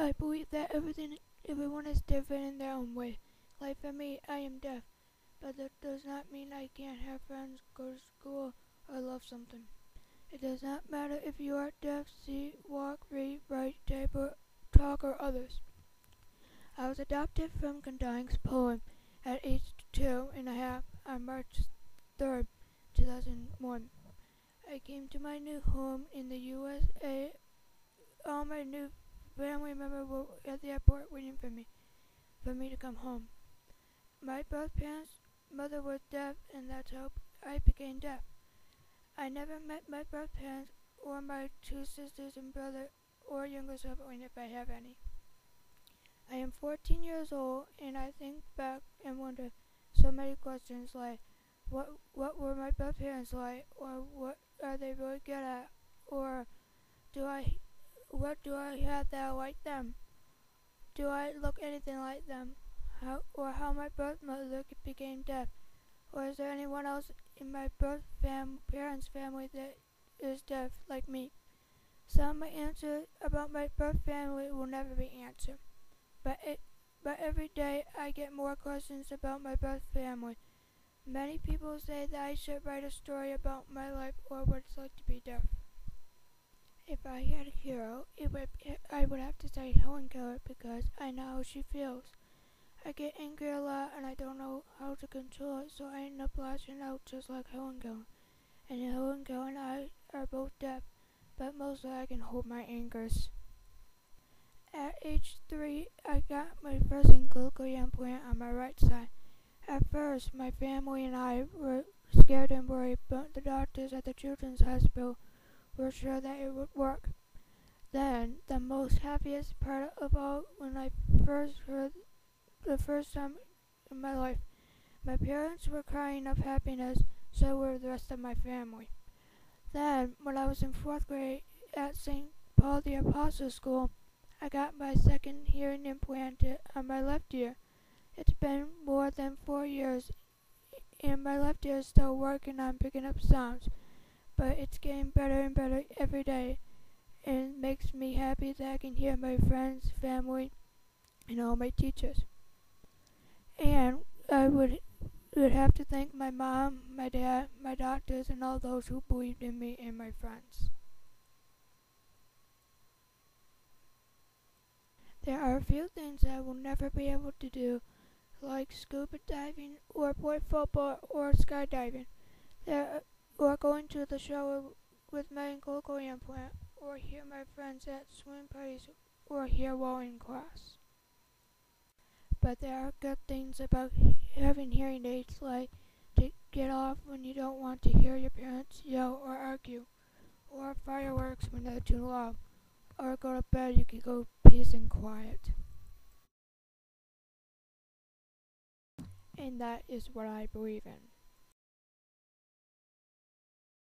I believe that everyone is different in their own way. Like for me, I am deaf, but that does not mean I can't have friends, go to school, or love something. It does not matter if you are deaf, see, walk, read, write, type, or talk, or others. I was adopted from Gandang's poem at age 2.5 on March 3rd, 2001. I came to my new home in the USA. All my new family members were at the airport waiting for me to come home. My birth parents' mother was deaf, and that's how I became deaf. I never met my birth parents or my 2 sisters and brother or younger sibling if I have any. I am 14 years old, and I think back and wonder so many questions like, what were my birth parents like, or what are they really good at, or what do I have that I like them? Do I look anything like them? How my birth mother became deaf? Or is there anyone else in my parents' family that is deaf like me? Some of my answers about my birth family will never be answered. But every day I get more questions about my birth family. Many people say that I should write a story about my life or what it's like to be deaf. If I had a hero, I would have to say Helen Keller because I know how she feels. I get angry a lot and I don't know how to control it, so I end up lashing out just like Helen Keller. And Helen Keller and I are both deaf, but mostly I can hold my angers. At age 3, I got my first cochlear implant on my right side. At first, my family and I were scared and worried, but the doctors at the Children's Hospital were sure that it would work. Then, the most happiest part of all, when I first heard the first time in my life, my parents were crying of happiness, so were the rest of my family. Then, when I was in 4th grade at St. Paul the Apostle School, I got my second hearing implanted on my left ear. It's been more than 4 years, and my left ear is still working on picking up sounds, but it's getting better and better every day, and it makes me happy that I can hear my friends, family, and all my teachers. And I would have to thank my mom, my dad, my doctors, and all those who believed in me and my friends. There are a few things I will never be able to do, like scuba diving, or play football, or skydiving, or going to the shower with my cochlear implant, or hear my friends at swim parties, or hear while in class. But there are good things about having hearing aids, like to get off when you don't want to hear your parents yell or argue, or fireworks when they're too loud, or go to bed you can go peace and quiet. And that is what I believe in.